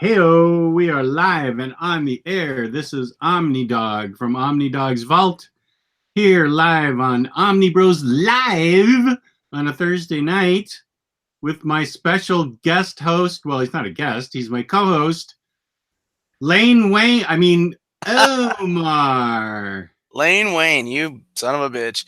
Heyo, we are live and on the air. This is Omnidog from Omnidog's Vault, here live on Omnibroslive on a Thursday night with my special guest host. Well, he's not a guest, he's my co-host, Omar. Lane Wayne, you son of a bitch.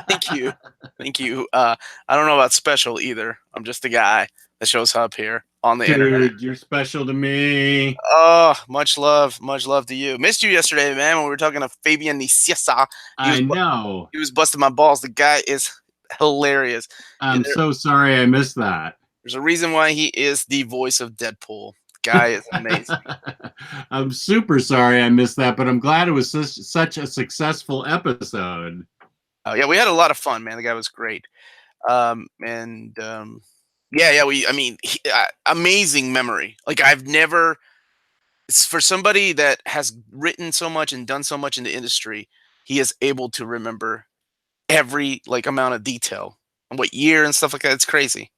Thank you. Thank you. I don't know about special either. I'm just a guy that shows up here on the internet. Dude, you're special to me. Oh, much love to you. Missed you yesterday, man, when we were talking to Fabian Niciesa. I know. He was busting my balls. The guy is hilarious. I'm so sorry I missed that. There's a reason why he is the voice of Deadpool. Guy is amazing. I'm super sorry I missed that, but I'm glad it was such a successful episode. Oh yeah, we had a lot of fun, man. The guy was great. Amazing memory. Like I've never, it's for somebody that has written so much and done so much in the industry, he is able to remember every amount of detail and what year and stuff like that. It's crazy.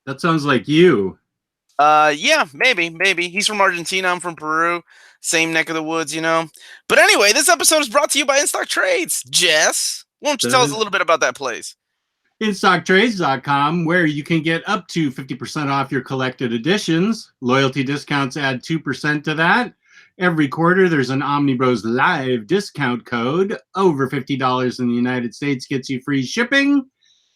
That sounds like you. Yeah, maybe. He's from Argentina. I'm from Peru. Same neck of the woods, you know. But anyway, this episode is brought to you by InStock Trades. Jess, why don't you tell us a little bit about that place? InStockTrades.com, where you can get up to 50% off your collected editions. Loyalty discounts add 2% to that. Every quarter, there's an Omniboslive discount code. Over $50 in the United States gets you free shipping.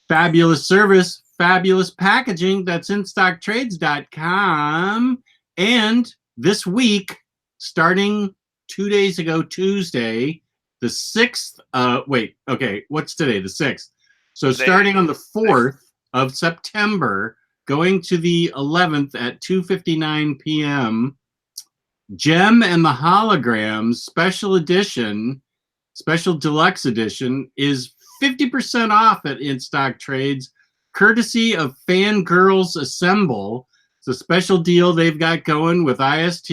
Fabulous service, fabulous packaging. That's InStockTrades.com. And this week, starting 2 days ago, Tuesday, the 6th. What's today? The 6th. So starting on the 4th of September, going to the 11th at 2:59 p.m., Gem and the Holograms special edition, special deluxe edition, is 50% off at InStock Trades, courtesy of Fangirlz Assemble. It's a special deal they've got going with IST,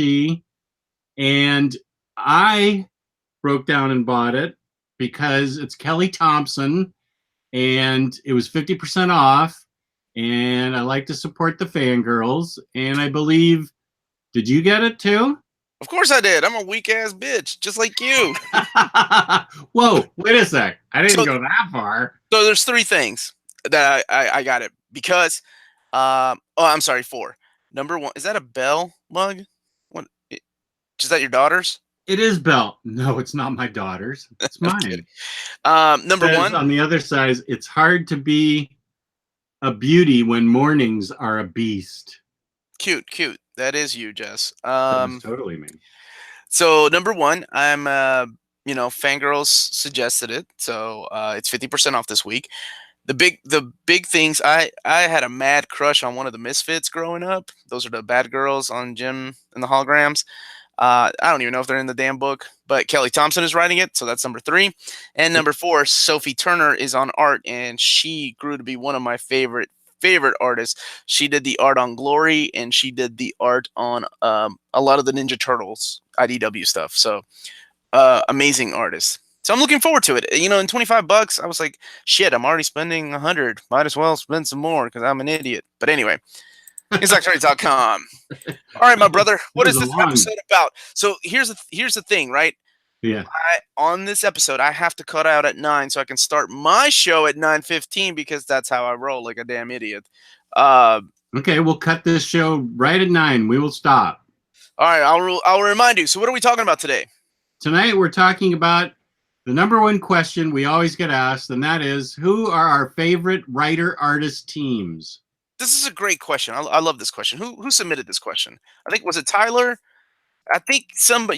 and I broke down and bought it because it's Kelly Thompson, and it was 50% off, and I like to support the fangirls, and I believe, did you get it too? Of course I did. I'm a weak-ass bitch, just like you. Whoa, wait a sec. I didn't go that far. So there's 3 things that I got it because, I'm sorry, 4. Number 1, is that a Bell mug? What? Is that your daughter's? It is Bell. No, it's not my daughter's. It's mine. Number 1. On the other side, it's hard to be a beauty when mornings are a beast. Cute. That is you, Jess. That's totally me. So number 1, I'm Fangirls suggested it, so it's 50% off this week. The big things, I had a mad crush on one of the Misfits growing up. Those are the bad girls on Gem and the Holograms. I don't even know if they're in the damn book, but Kelly Thompson is writing it, so that's number 3. And number 4, Sophie Turner is on art, and she grew to be one of my favorite artists. She did the art on Glory, and she did the art on a lot of the Ninja Turtles IDW stuff. So amazing artist. So I'm looking forward to it. You know, in $25, I was like, shit, I'm already spending $100. Might as well spend some more because I'm an idiot. But anyway. InStockTrades.com. All right, my brother. What is this episode about? So here's the thing, right? Yeah. On this episode, I have to cut out at 9 so I can start my show at 9:15 because that's how I roll like a damn idiot. Okay, we'll cut this show right at 9. We will stop. All right, I'll remind you. So what are we talking about today? Tonight we're talking about the number 1 question we always get asked, and that is, who are our favorite writer-artist teams? This is a great question. I love this question. Who submitted this question? I think, was it Tyler? I think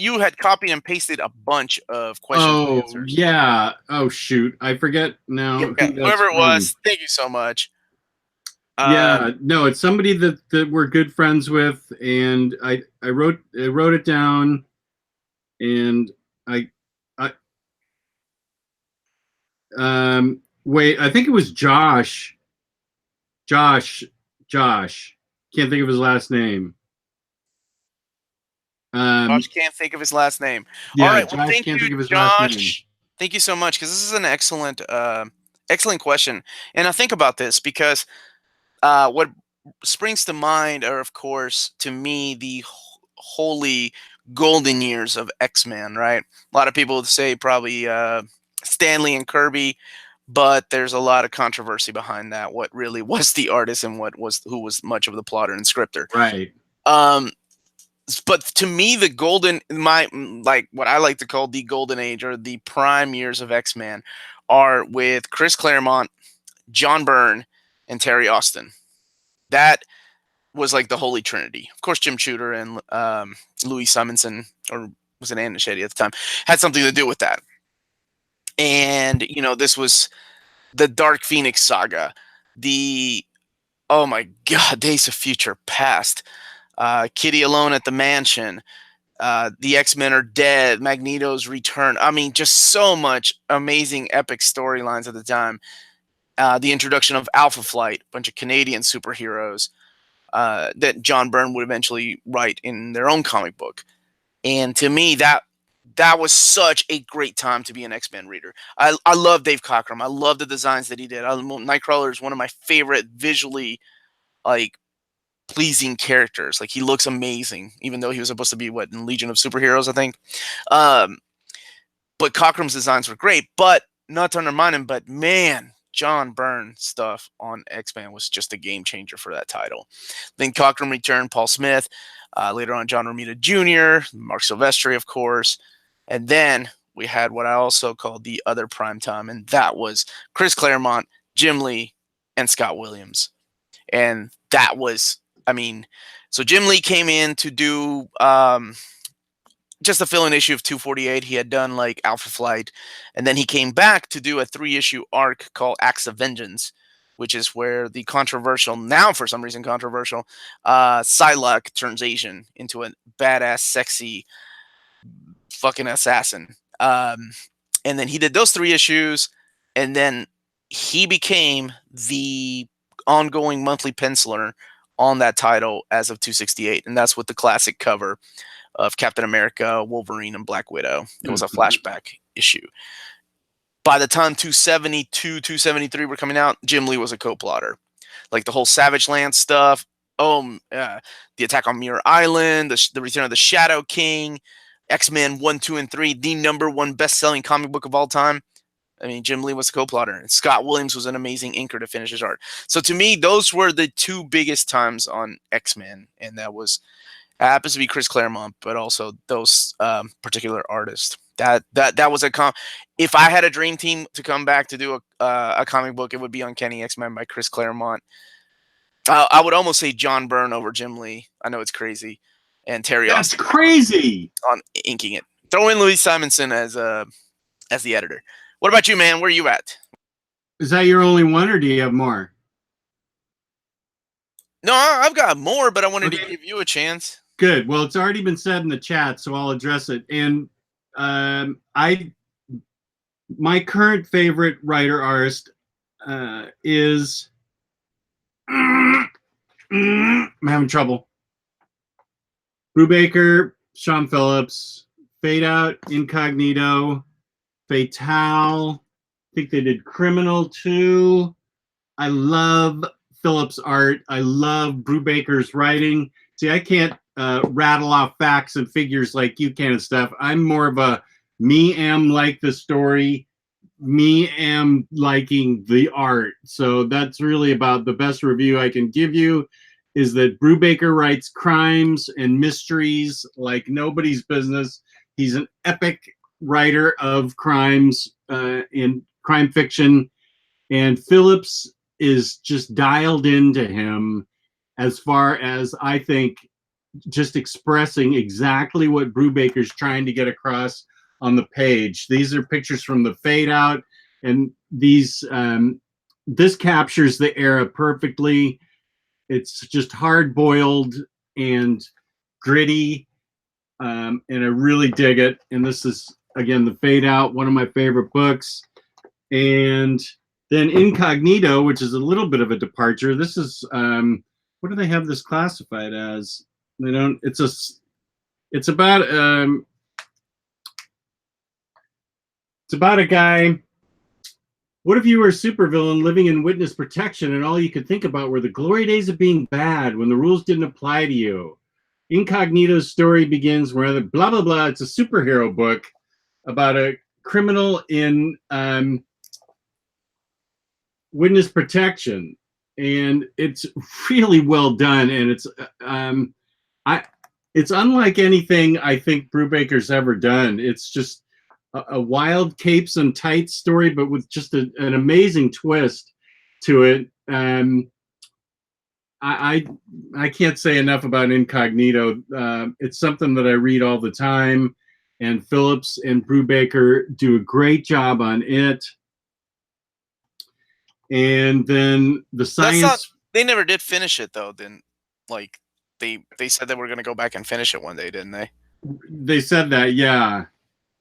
you had copied and pasted a bunch of questions. Oh, and answers. Yeah. Oh, shoot. I forget now. Yeah, whoever it was, thank you so much. Yeah, no, it's somebody that we're good friends with, and I wrote it down, and wait, I think it was Josh. Can't think of his last name. Josh can't think of his last name. Yeah, all right, well, thank you, Josh. Thank you so much, because this is an excellent question. And I think about this because what springs to mind are, of course, to me, the holy golden years of X-Men, right? A lot of people would say probably Stanley and Kirby, but there's a lot of controversy behind that. What really was the artist and who was much of the plotter and scripter. Right. Um, but to me, the golden, like what I like to call the golden age or the prime years of X-Men are with Chris Claremont, John Byrne, and Terry Austin. That was like the holy trinity. Of course, Jim Shooter and Louis Simonson, or was it Anna Shetty at the time, had something to do with that. And, this was the Dark Phoenix saga, oh my God, Days of Future Past, Kitty Alone at the Mansion, the X-Men Are Dead, Magneto's Return. I mean, just so much amazing, epic storylines at the time. The introduction of Alpha Flight, a bunch of Canadian superheroes that John Byrne would eventually write in their own comic book. And to me, that was such a great time to be an X-Men reader. I love Dave Cockrum. I love the designs that he did. Nightcrawler is one of my favorite visually, like, pleasing characters. Like, he looks amazing, even though he was supposed to be in Legion of Superheroes, I think. But Cockrum's designs were great, but not to undermine him, but man, John Byrne stuff on X-Men was just a game changer for that title. Then Cockrum returned, Paul Smith, later on John Romita Jr., Mark Silvestri, of course. And then we had what I also called the other prime time, and that was Chris Claremont, Jim Lee, and Scott Williams. And that was, so Jim Lee came in to do just a fill-in issue of 248. He had done like Alpha Flight, and then he came back to do a 3-issue arc called Acts of Vengeance, which is where the controversial, now for some reason controversial, Psylocke turns Asian into a badass, sexy fucking assassin. And then he did those 3 issues, and then he became the ongoing monthly penciler on that title as of 268, and that's with the classic cover of Captain America, Wolverine, and Black Widow. It was a flashback issue. By the time 272, 273 were coming out, Jim Lee was a co-plotter. Like the whole Savage Land stuff, the attack on Muir Island, the return of the Shadow King, X-Men 1, 2, and 3, the #1 best-selling comic book of all time. Jim Lee was a co-plotter, and Scott Williams was an amazing inker to finish his art. So to me, those were the 2 biggest times on X-Men, and that happens to be Chris Claremont, but also those particular artists. That was if I had a dream team to come back to do a comic book, it would be Uncanny X-Men by Chris Claremont. I would almost say John Byrne over Jim Lee. I know it's crazy, and Terry. That's crazy on inking it. Throw in Louis Simonson as the editor. What about you, man? Where are you at? Is that your only one, or do you have more? No, I've got more, but I wanted to give you a chance. Good. Well, it's already been said in the chat, so I'll address it. And my current favorite writer artist is I'm having trouble. Brubaker, Shawn Phillips, Fade Out, Incognito, Fatale. I think they did Criminal too. I love Phillips' art. I love Brubaker's writing. See, I can't rattle off facts and figures like you can and stuff. I'm more of a me am like the story, me am liking the art. So that's really about the best review I can give you, is that Brubaker writes crimes and mysteries like nobody's business. He's an epic writer of crimes in crime fiction, and Phillips is just dialed into him as far as, I think, just expressing exactly what Brubaker's trying to get across on the page. These are pictures from the Fade Out, and these this captures the era perfectly. It's just hard-boiled and gritty, and I really dig it. And this is, again, the Fade Out, one of my favorite books. And then Incognito, which is a little bit of a departure. This is what do they have this classified as? They don't. It's about a guy What if you were a supervillain living in witness protection and all you could think about were the glory days of being bad when the rules didn't apply to you? Incognito's story begins where blah, blah, blah. It's a superhero book about a criminal in witness protection. And it's really well done. And it's unlike anything I think Brubaker's ever done. It's just a wild capes and tights story, but with just an amazing twist to it. I can't say enough about Incognito. It's something that I read all the time, and Phillips and Brubaker do a great job on it. And then the science. They never did finish it though. Then, like they said they were going to go back and finish it one day, didn't they? They said that, yeah.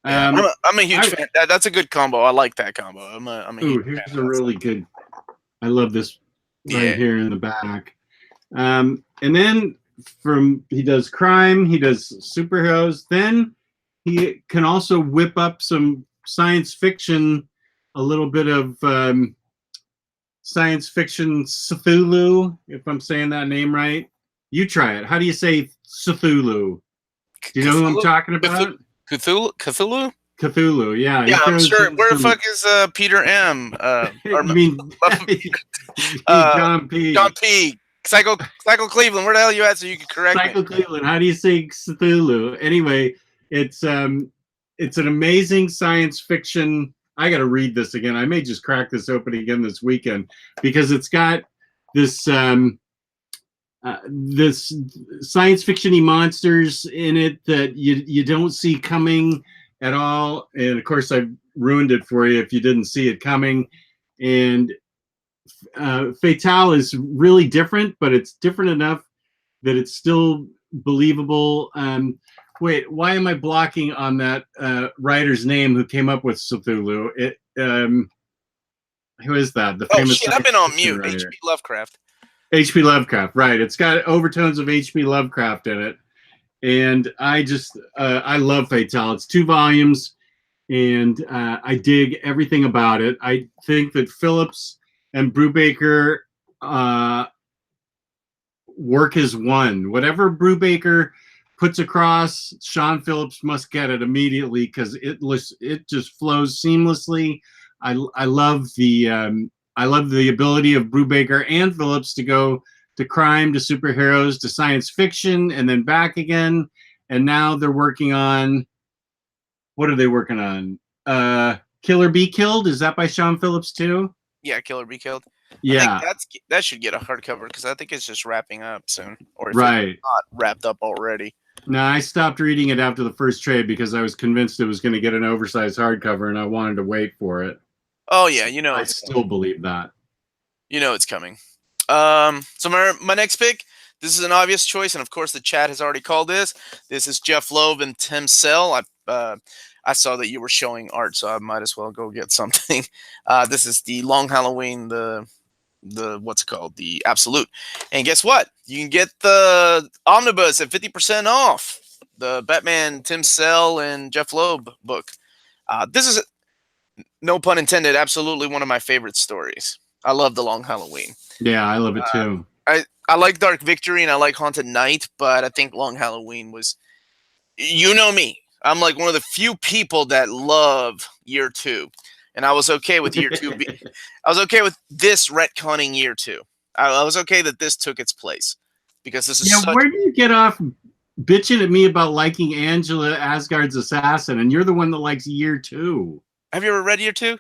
I'm a huge fan. That's a good combo. I like that combo. I'm a huge here's fan a really good. I love this right here in the back. And then he does crime, he does superheroes. Then he can also whip up some science fiction, a little bit of science fiction Cthulhu, if I'm saying that name right. You try it. How do you say Cthulhu? Do you know who I'm talking about? Cthulhu? Cthulhu, yeah. Yeah, I'm sure. Where the fuck is Peter M? John P. John P. Psycho Cleveland. Where the hell are you at so you can correct me? Psycho Cleveland. How do you say Cthulhu? Anyway, it's an amazing science fiction. I got to read this again. I may just crack this open again this weekend because it's got this this science fiction-y monsters in it that you don't see coming at all. And of course, I've ruined it for you if you didn't see it coming. And Fatale is really different, but it's different enough that it's still believable. Wait, why am I blocking on that writer's name who came up with Cthulhu? Who is that? The famous shit, I've been on mute. H.P. Lovecraft. H.P. Lovecraft, right. It's got overtones of H.P. Lovecraft in it. And I just, I love Fatale. It's 2 volumes, and I dig everything about it. I think that Phillips and Brubaker work as one. Whatever Brubaker puts across, Shawn Phillips must get it immediately because it just flows seamlessly. I love the ability of Brubaker and Phillips to go to crime, to superheroes, to science fiction, and then back again. And now they're working on, what are they working on? Kill or Be Killed? Is that by Shawn Phillips too? Yeah, Kill or Be Killed. Yeah, I think that should get a hardcover because I think it's just wrapping up soon, or if right, it's not wrapped up already. No, I stopped reading it after the first trade because I was convinced it was going to get an oversized hardcover, and I wanted to wait for it. Oh yeah, I still believe that. You know it's coming. So my next pick. This is an obvious choice, and of course the chat has already called this. This is Jeph Loeb and Tim Sell. I saw that you were showing art, so I might as well go get something. This is the Long Halloween, the what's it called, the Absolute, and guess what? You can get the Omnibus at 50% off. The Batman Tim Sell and Jeph Loeb book. This is, no pun intended, absolutely one of my favorite stories. I love the Long Halloween. Yeah, I love it too. I like Dark Victory and I like Haunted Night, but I think Long Halloween was, you know me, I'm like one of the few people that love Year 2. And I was okay with Year 2. I was okay with this retconning Year 2. I was okay that this took its place. Because this is where do you get off bitching at me about liking Angela Asgard's Assassin, and you're the one that likes Year 2? Have you ever read Year 2?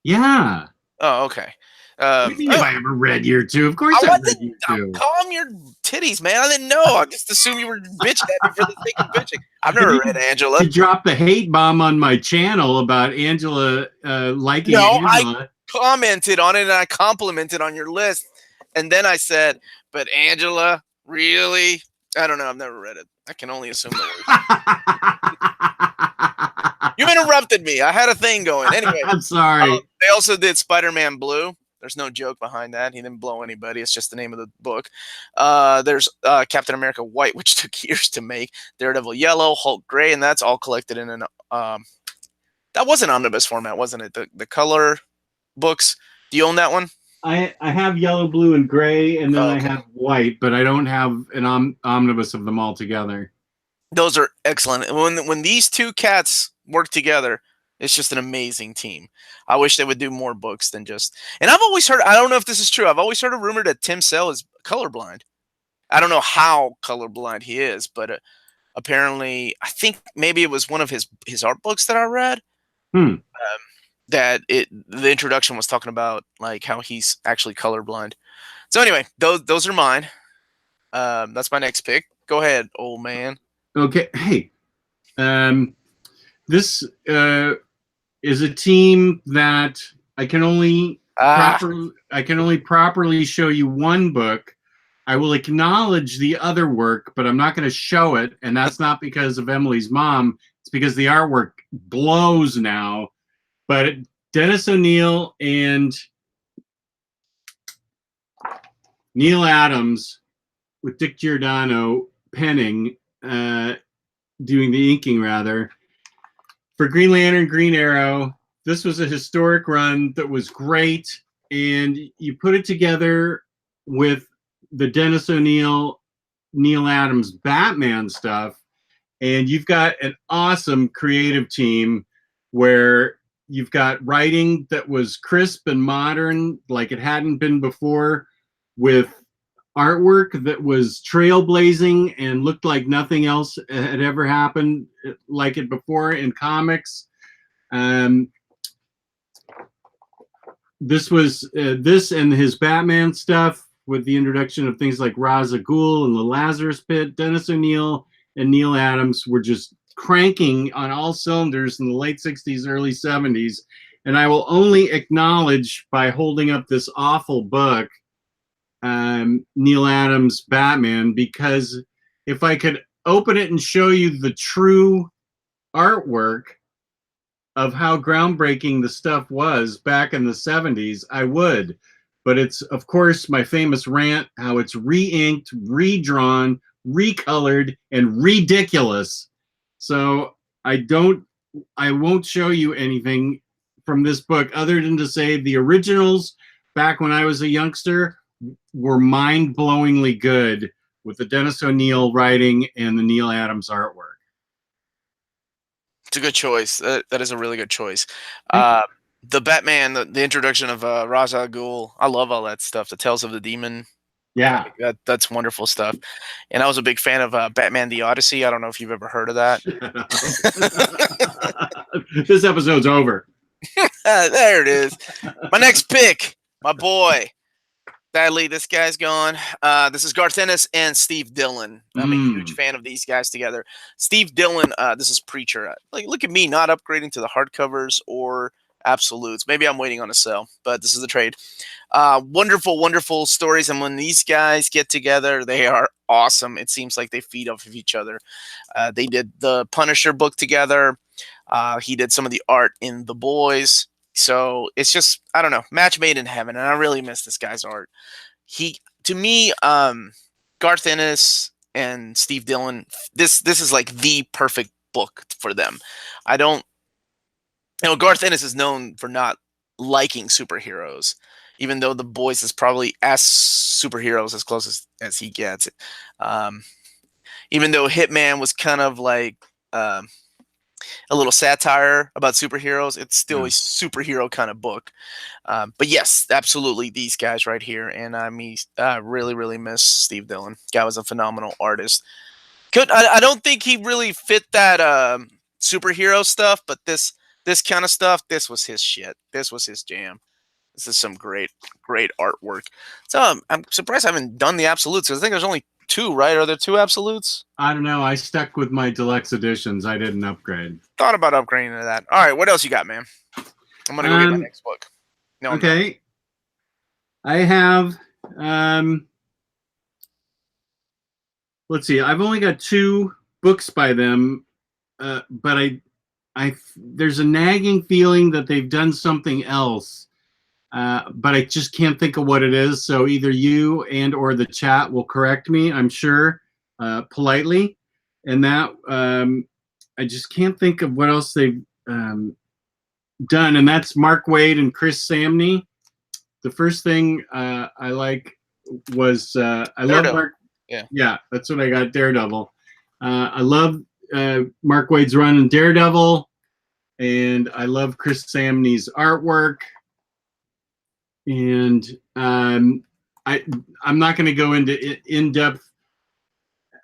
Yeah. Oh, okay. What do you mean have I ever read Year 2? Of course I read Year 2. Calm your titties, man. I didn't know. I just assumed you were bitching at me for the sake of bitching. I've never read Angela. You dropped the hate bomb on my channel about Angela liking Angela. I commented on it and I complimented on your list. And then I said, but Angela, really? I don't know. I've never read it. I can only assume the word. You interrupted me. I had a thing going. Anyway. I'm sorry. They also did Spider-Man Blue. There's no joke behind that. He didn't blow anybody. It's just the name of the book. There's Captain America White, which took years to make. Daredevil Yellow, Hulk Gray, and that's all collected in an that was an omnibus format, wasn't it? The color books. Do you own that one? I have yellow, blue, and gray, and then I Okay. have white, but I don't have an omnibus of them all together. Those are excellent. When these two cats work together, it's just an amazing team. I wish they would do more books than just. And I've always heard. I don't know if this is true. I've always heard a rumor that Tim Sale is colorblind. I don't know how colorblind he is, but apparently, I think maybe it was one of his art books that I read. That the introduction was talking about like how he's actually colorblind. So anyway, those are mine. That's my next pick. Go ahead, old man. Okay. Hey, this is a team that I can only properly show you one book. I will acknowledge the other work, but I'm not going to show it, and that's not because of Emily's mom. It's because the artwork blows now. But Dennis O'Neil and Neil Adams with Dick Giordano penning, doing the inking rather, for Green Lantern, Green Arrow. This was a historic run that was great, and you put it together with the Dennis O'Neil, Neil Adams Batman stuff, and you've got an awesome creative team where you've got writing that was crisp and modern like it hadn't been before, with artwork that was trailblazing and looked like nothing else had ever happened like it before in comics. This was this and his Batman stuff with the introduction of things like Ra's al Ghul and the Lazarus Pit. Dennis O'Neil and Neil Adams were just cranking on all cylinders in the late 60s, early 70s. And I will only acknowledge by holding up this awful book, Neil Adams Batman, because if I could open it and show you the true artwork of how groundbreaking the stuff was back in the 70s, I would. But it's, of course, my famous rant, how it's re-inked, redrawn, recolored, and ridiculous. So I won't show you anything from this book other than to say the originals back when I was a youngster were mind-blowingly good with the Dennis O'Neil writing and the Neil Adams artwork. It's a good choice. That is a really good choice. The Batman, the introduction of Ra's al Ghul, I love all that stuff. The Tales of the Demon. Yeah. That's wonderful stuff. And I was a big fan of Batman the Odyssey. I don't know if you've ever heard of that. This episode's over. There it is. My next pick, my boy. Sadly, this guy's gone. This is Garth Ennis and Steve Dillon. I'm a huge fan of these guys together. Steve Dillon, this is Preacher. Like, look at me not upgrading to the hardcovers or absolutes. Maybe I'm waiting on a sale, but this is the trade. Wonderful, wonderful stories. And when these guys get together, they are awesome. It seems like they feed off of each other. They did the Punisher book together. He did some of the art in The Boys. So it's just, I don't know, match made in heaven. And I really miss this guy's art. To me, Garth Ennis and Steve Dillon, this is like the perfect book for them. Garth Ennis is known for not liking superheroes, even though The Boys is probably as superheroes as close as he gets. Even though Hitman was kind of like a little satire about superheroes, it's still a superhero kind of book. But yes, absolutely, these guys right here. And I really, really miss Steve Dillon. Guy was a phenomenal artist. I don't think he really fit that superhero stuff, but this kind of stuff, this was his shit. This was his jam. This is some great, great artwork. So I'm surprised I haven't done the absolutes, because I think there's only 2, right? Are there 2 absolutes? I don't know. I stuck with my deluxe editions. I didn't upgrade. Thought about upgrading to that. All right, what else you got, man? I'm gonna go get my next book. No, okay. I have. Let's see. I've only got 2 books by them, but there's a nagging feeling that they've done something else. But I just can't think of what it is. So either you and or the chat will correct me, I'm sure, politely. And that I just can't think of what else they've done, and that's Mark Waid and Chris Samney. The first thing I like was I love Mark. Yeah, that's what I got. Daredevil. I love Mark Waid's run in Daredevil, and I love Chris Samney's artwork. And I'm not going to go into in-depth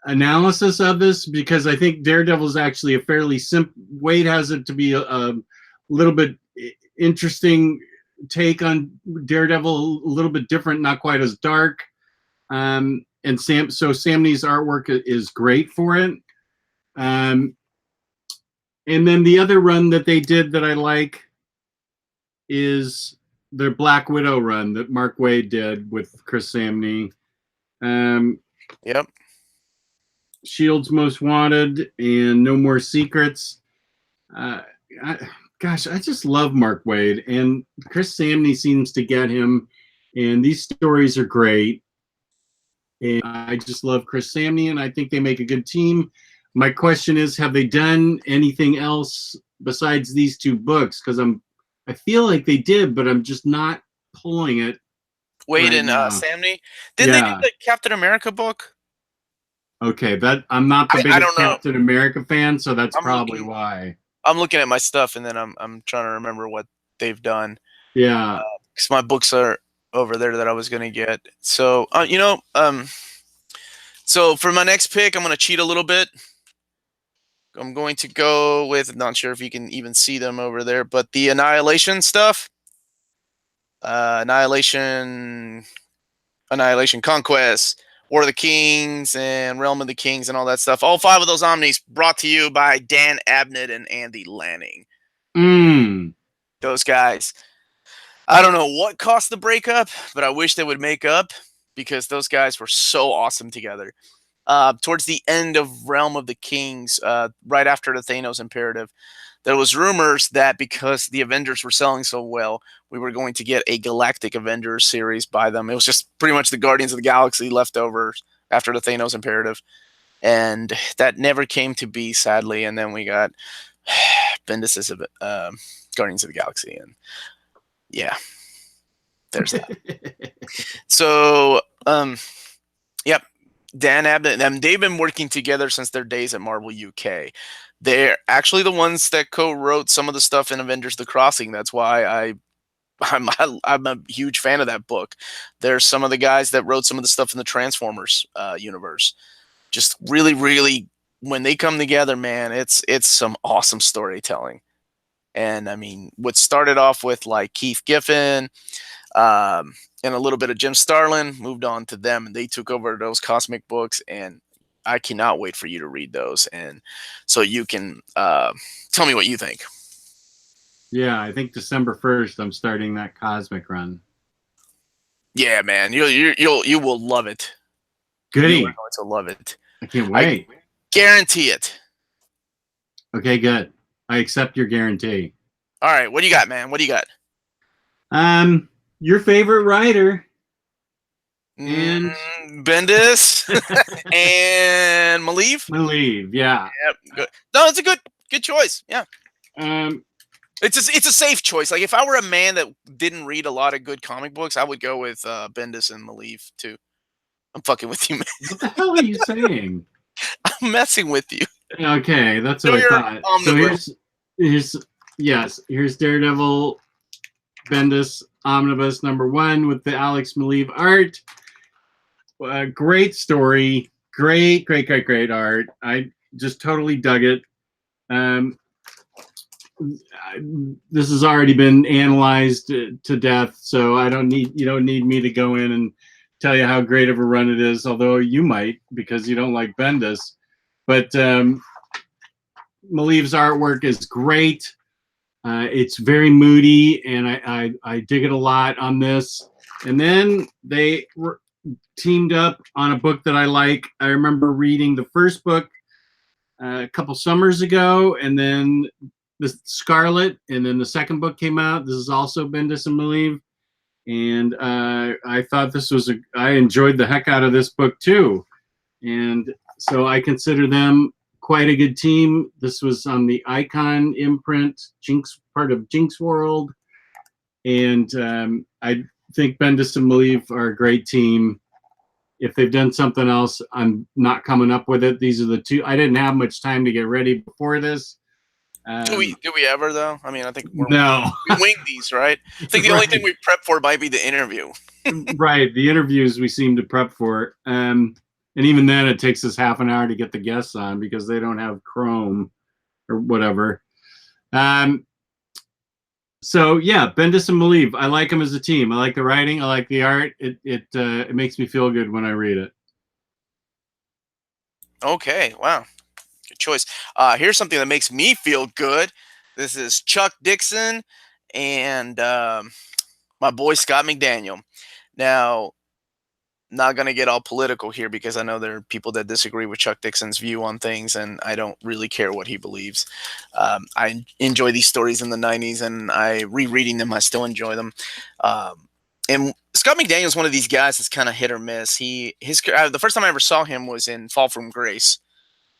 analysis of this because I think Daredevil is actually a fairly simple. Waid has it to be a little bit interesting take on Daredevil, a little bit different, not quite as dark. And so Samney's artwork is great for it. And then the other run that they did that I like is their Black Widow run that Mark Waid did with Chris Samney. Yep. Shield's Most Wanted and No More Secrets. Gosh, I just love Mark Waid, and Chris Samney seems to get him, and these stories are great. And I just love Chris Samney, and I think they make a good team. My question is, have they done anything else besides these two books? Because I feel like they did, but I'm just not pulling it. Waid and Samney. Didn't they do the Captain America book? Okay, I'm not the biggest Captain America fan, so that's probably why. I'm looking at my stuff, and then I'm trying to remember what they've done. Yeah, because my books are over there that I was gonna get. So so for my next pick, I'm gonna cheat a little bit. I'm going to go with, not sure if you can even see them over there, but the Annihilation stuff. Annihilation Conquest, War of the Kings, and Realm of the Kings, and all that stuff. All 5 of those Omnis brought to you by Dan Abnett and Andy Lanning. Those guys. I don't know what caused the breakup, but I wish they would make up because those guys were so awesome together. Towards the end of Realm of the Kings, right after the Thanos Imperative, there was rumors that because the Avengers were selling so well, we were going to get a Galactic Avengers series by them. It was just pretty much the Guardians of the Galaxy leftovers after the Thanos Imperative. And that never came to be, sadly. And then we got Bendis's Guardians of the Galaxy. And yeah, there's that. So, yep. Dan Abnett, and they've been working together since their days at Marvel UK. They're actually the ones that co-wrote some of the stuff in Avengers: The Crossing. That's why I'm a huge fan of that book. There's some of the guys that wrote some of the stuff in the Transformers universe. Just really, really, when they come together, man, it's some awesome storytelling. And I mean, what started off with like Keith Giffen, and a little bit of Jim Starlin, moved on to them, and they took over those cosmic books, and I cannot wait for you to read those, and so you can tell me what you think. Yeah, I think December 1st I'm starting that cosmic run. Yeah, man, you will love it. Goody. You're going to love it. I can't wait. I guarantee it. Okay, good. I accept your guarantee. All right, what do you got, man? What do you got? Your favorite writer. And Bendis and Maleev. Maleev, yeah. Yep. Good. No, it's a good choice. Yeah. It's a safe choice. Like if I were a man that didn't read a lot of good comic books, I would go with Bendis and Maleev too. I'm fucking with you, man. What the hell are you saying? I'm messing with you. Okay, that's what I thought. So here's Daredevil, Bendis, Omnibus #1 with the Alex Maleev art. Great story, great art. I just totally dug it. This has already been analyzed to death, so you don't need me to go in and tell you how great of a run it is, although you might because you don't like Bendis. But Maleev's artwork is great. It's very moody, and I dig it a lot on this. And then they teamed up on a book that I like. I remember reading the first book a couple summers ago, and then the Scarlet, and then the second book came out. This is also Bendis and Maleev, and I thought I enjoyed the heck out of this book too, and so I consider them quite a good team. This was on the Icon imprint, Jinx part of Jinx World. And I think Bendis and Maleev are a great team. If they've done something else, I'm not coming up with it. These are the two. I didn't have much time to get ready before this. Do we ever though? I mean, I think we wing these, right? I think the only thing we prep for might be the interview. Right, the interviews we seem to prep for, and even then it takes us half an hour to get the guests on because they don't have Chrome or whatever. So yeah, Bendis and Maleev, I like them as a team. I like the writing, I like the art. It makes me feel good when I read it. Okay, wow. Good choice. Here's something that makes me feel good. This is Chuck Dixon and my boy Scott McDaniel. Now, not going to get all political here because I know there are people that disagree with Chuck Dixon's view on things, and I don't really care what he believes. I enjoy these stories in the 90s, and rereading them, I still enjoy them. And Scott McDaniel is one of these guys that's kind of hit or miss. The first time I ever saw him was in Fall from Grace,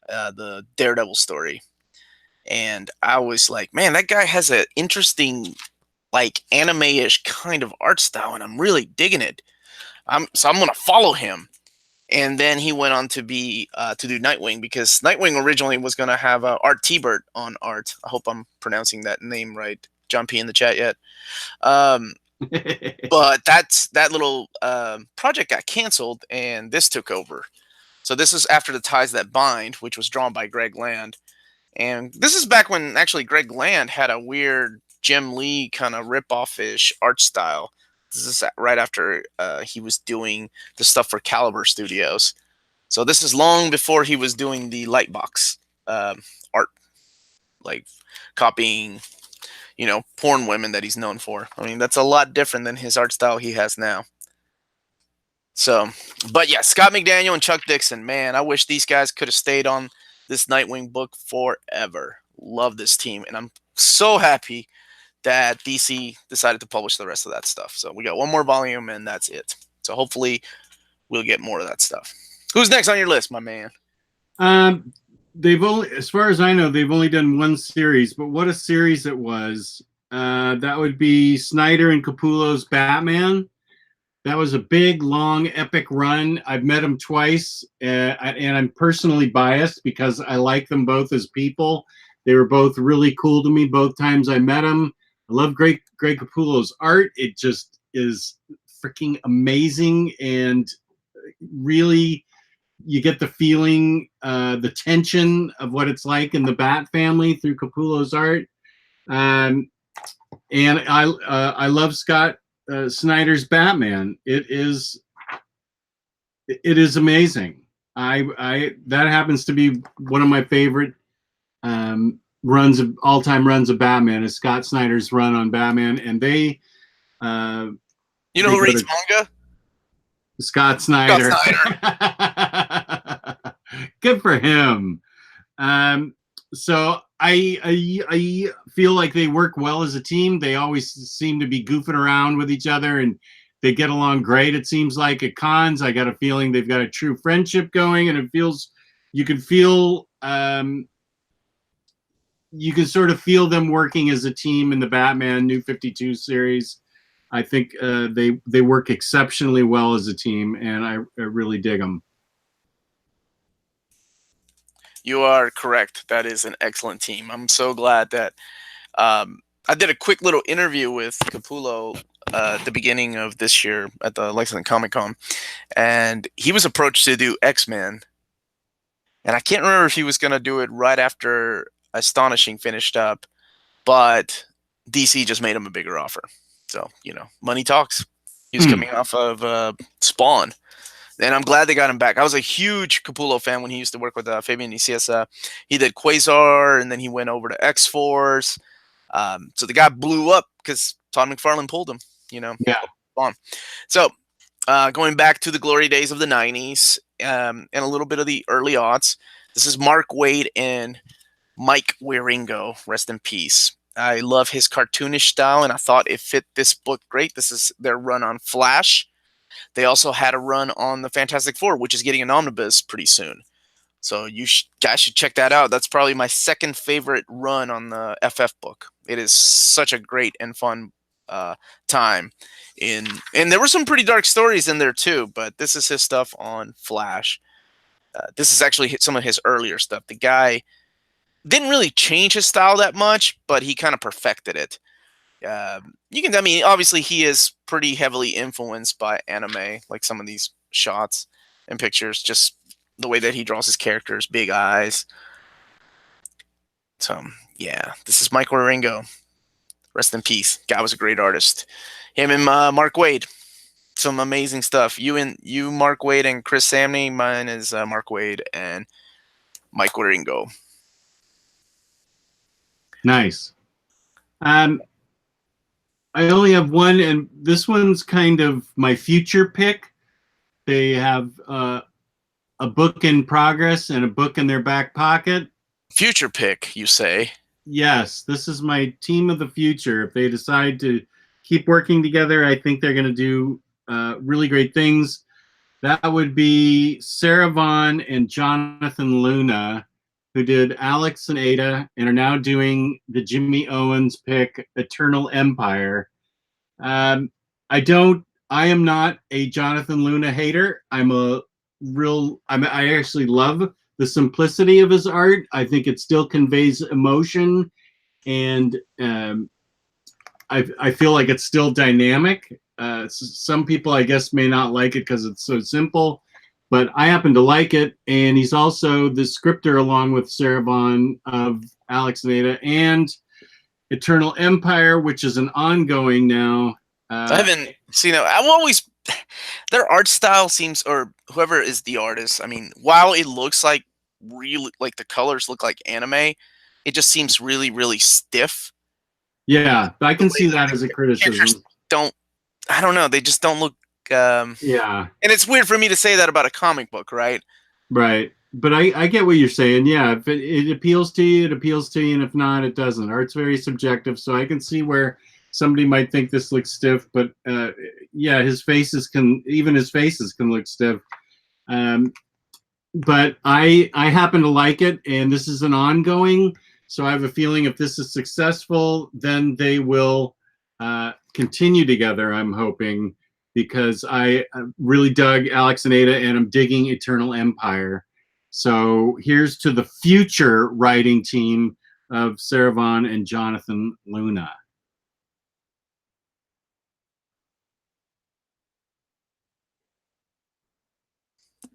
the Daredevil story. And I was like, man, that guy has an interesting, like, anime-ish kind of art style, and I'm really digging it. So I'm going to follow him. And then he went on to be to do Nightwing, because Nightwing originally was going to have Art T-Bert on art. I hope I'm pronouncing that name right. John P. in the chat yet. But that little project got canceled, and this took over. So this is After the Ties That Bind, which was drawn by Greg Land. And this is back when actually Greg Land had a weird Jim Lee kind of rip-off-ish art style. This is right after he was doing the stuff for Caliber Studios. So this is long before he was doing the Lightbox art, like copying, porn women that he's known for. I mean, that's a lot different than his art style he has now. So, but yeah, Scott McDaniel and Chuck Dixon, man, I wish these guys could have stayed on this Nightwing book forever. Love this team, and I'm so happy that DC decided to publish the rest of that stuff. So we got one more volume, and that's it. So hopefully we'll get more of that stuff. Who's next on your list, my man? They've only, as far as I know, they've only done one series, but what a series it was. That would be Snyder and Capullo's Batman. That was a big, long, epic run. I've met them twice, and I'm personally biased because I like them both as people. They were both really cool to me both times I met them. I love Greg Capullo's art. It just is freaking amazing, and really, you get the feeling, the tension of what it's like in the Bat family through Capullo's art. And I love Scott Snyder's Batman. It is amazing. That happens to be one of my favorite all-time runs of Batman is Scott Snyder's run on Batman, and they who reads manga? Scott Snyder. Good for him. So I feel like they work well as a team. They always seem to be goofing around with each other, and they get along great. It seems like at cons, I got a feeling they've got a true friendship going, and you can sort of feel them working as a team in the Batman New 52 series. I think they work exceptionally well as a team, and I really dig them. You are correct. That is an excellent team. I'm so glad that I did a quick little interview with Capullo at the beginning of this year at the Lexington Comic Con, and he was approached to do X-Men, and I can't remember if he was going to do it right after Astonishing finished up, but DC just made him a bigger offer. So, money talks. He was coming off of Spawn. And I'm glad they got him back. I was a huge Capullo fan when he used to work with Fabian Nicieza. He did Quasar, and then he went over to X-Force. So the guy blew up because Todd McFarlane pulled him, Yeah. On. So going back to the glory days of the 90s and a little bit of the early aughts, this is Mark Waid and Mike Wieringo. Rest in peace. I love his cartoonish style, and I thought it fit this book great. This is their run on Flash. They also had a run on the Fantastic Four, which is getting an omnibus pretty soon. So you guys should check that out. That's probably my second favorite run on the FF book. It is such a great and fun time. And there were some pretty dark stories in there too, but this is his stuff on Flash. This is actually some of his earlier stuff. The guy didn't really change his style that much, but he kind of perfected it. Obviously he is pretty heavily influenced by anime, like some of these shots and pictures, just the way that he draws his characters, big eyes. So, yeah, this is Michael Ringo. Rest in peace. Guy was a great artist. Him and Mark Waid. Some amazing stuff. You, Mark Waid, and Chris Samney. Mine is Mark Waid and Michael Ringo. Nice. I only have one, and this one's kind of my future pick. They have a book in progress and a book in their back pocket. Future pick, you say? Yes, this is my team of the future. If they decide to keep working together, I think they're going to do really great things. That would be Sarah Vaughn and Jonathan Luna, who did Alex and Ada and are now doing the Jimmy Owens pick, Eternal Empire. I am not a Jonathan Luna hater. I actually love the simplicity of his art. I think it still conveys emotion, and I feel like it's still dynamic. Some people, I guess, may not like it because it's so simple, but I happen to like it. And he's also the scripter, along with Sarah Vaughn, of Alex and Ada and Eternal Empire, which is an ongoing now. I haven't seen it. I'm always their art style seems, or whoever is the artist. I mean, while it looks like really like the colors look like anime, it just seems really, really stiff. Yeah, I can see that as a criticism. I don't know. They just don't look. Yeah, and it's weird for me to say that about a comic book, right? Right. But I get what you're saying. Yeah, if it appeals to you, it appeals to you, and if not, it doesn't. Art's very subjective, so I can see where somebody might think this looks stiff, but yeah, his faces can look stiff. But I happen to like it, and this is an ongoing, so I have a feeling if this is successful, then they will continue together, I'm hoping, because I really dug Alex and Ada, and I'm digging Eternal Empire. So here's to the future writing team of Sarah Vaughn and Jonathan Luna.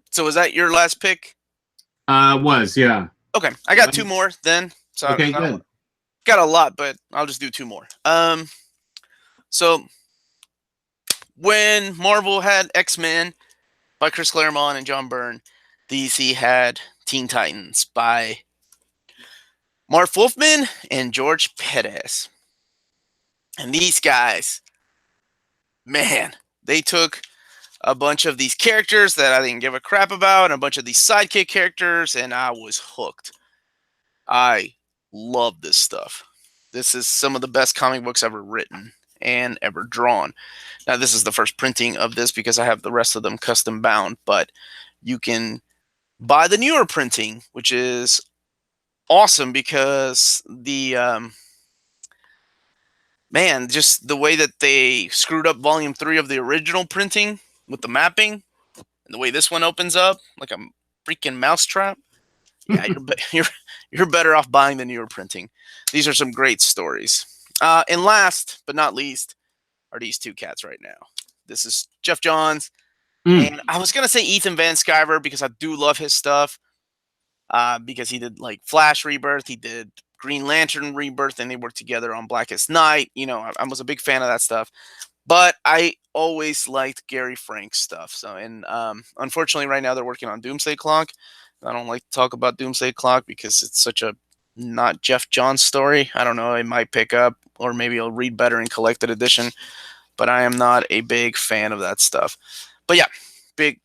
So was that your last pick? Yeah. Okay, I got two more then. So okay, good. Got a lot, but I'll just do two more. So when Marvel had X-Men by Chris Claremont and John Byrne, DC had Teen Titans by Marv Wolfman and George Perez. And these guys, man, they took a bunch of these characters that I didn't give a crap about, and a bunch of these sidekick characters, and I was hooked. I love this stuff. This is some of the best comic books ever written and ever drawn. Now, this is the first printing of this because I have the rest of them custom bound, but you can buy the newer printing, which is awesome because the man, just the way that they screwed up volume 3 of the original printing with the mapping, and the way this one opens up like a freaking mousetrap. Yeah, you're better off buying the newer printing. These are some great stories. And last but not least are these two cats right now. This is Geoff Johns. And I was going to say Ethan Van Sciver because I do love his stuff. Because he did like Flash Rebirth, he did Green Lantern Rebirth, and they worked together on Blackest Night. You know, I was a big fan of that stuff. But I always liked Gary Frank's stuff. So, and unfortunately, right now they're working on Doomsday Clock. I don't like to talk about Doomsday Clock because it's such a not Geoff Johns story. I don't know. It might pick up, or maybe I'll read better in collected edition. But I am not a big fan of that stuff. But yeah, big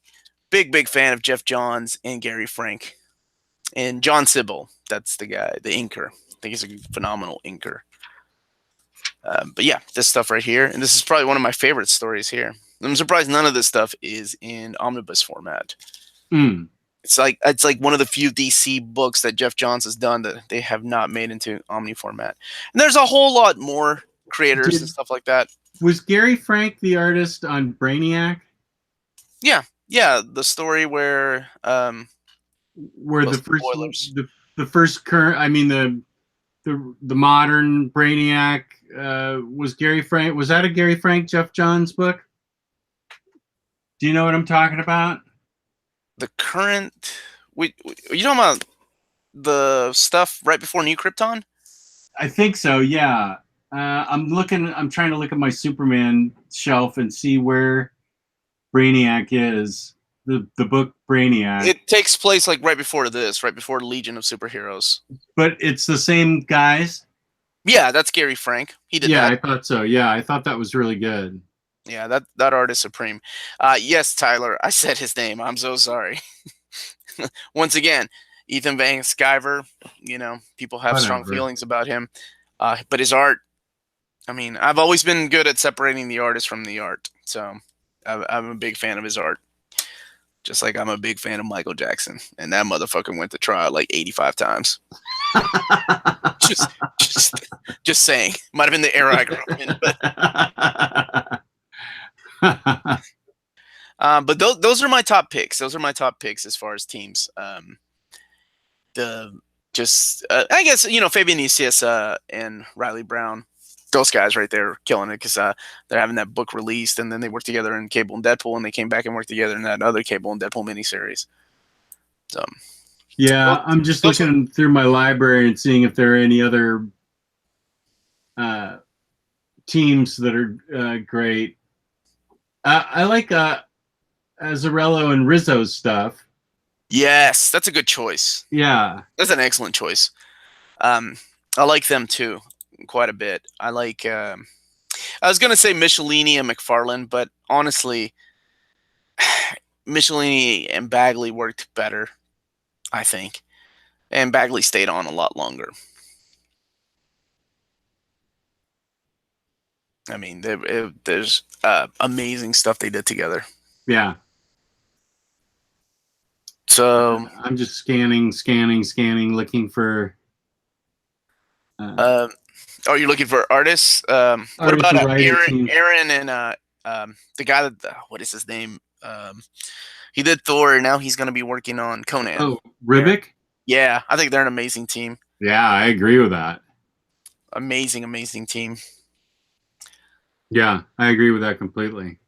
fan of Geoff Johns and Gary Frank. And John Sybil, that's the guy, the inker. I think he's a phenomenal inker. But yeah, this stuff right here, and this is probably one of my favorite stories here. I'm surprised none of this stuff is in omnibus format. It's like one of the few DC books that Jeph Johns has done that they have not made into Omni format. And there's a whole lot more creators and stuff like that. Was Gary Frank the artist on Brainiac? Yeah, the story where the first current, I mean the modern Brainiac was Gary Frank. Was that a Gary Frank Jeph Johns book? Do you know what I'm talking about? The current, you talking about the stuff right before New Krypton? I think so. Yeah. I'm trying to look at my Superman shelf and see where Brainiac is. The book Brainiac. It takes place like right before Legion of Superheroes. But it's the same guys. Yeah, that's Gary Frank. He did that. Yeah, I thought so. Yeah, I thought that was really good. Yeah, that art is supreme. Yes, Tyler, I said his name. I'm so sorry. Once again, Ethan Van Sciver, people have strong feelings about him. But his art, I mean, I've always been good at separating the artist from the art. So I'm a big fan of his art. Just like I'm a big fan of Michael Jackson. And that motherfucker went to trial like 85 times. just saying. Might have been the era I grew up in. But those are my top picks. Those are my top picks as far as teams. I guess Fabian Nicias and Ryley Brown, those guys right there killing it because they're having that book released, and then they worked together in Cable and Deadpool, and they came back and worked together in that other Cable and Deadpool miniseries. So yeah, I'm just looking through my library and seeing if there are any other teams that are great. I like Azzarello and Rizzo's stuff. Yes, that's a good choice. Yeah. That's an excellent choice. I like them too, quite a bit. I like, I was going to say Michelini and McFarlane, but honestly, Michelini and Bagley worked better, I think. And Bagley stayed on a lot longer. I mean, there's amazing stuff they did together. Yeah. So I'm just scanning, looking for. You're looking for artists? What about Aaron and the guy that what is his name? He did Thor. Now he's going to be working on Conan. Oh, Ribic? Yeah, I think they're an amazing team. Yeah, I agree with that. Amazing team. Yeah, I agree with that completely.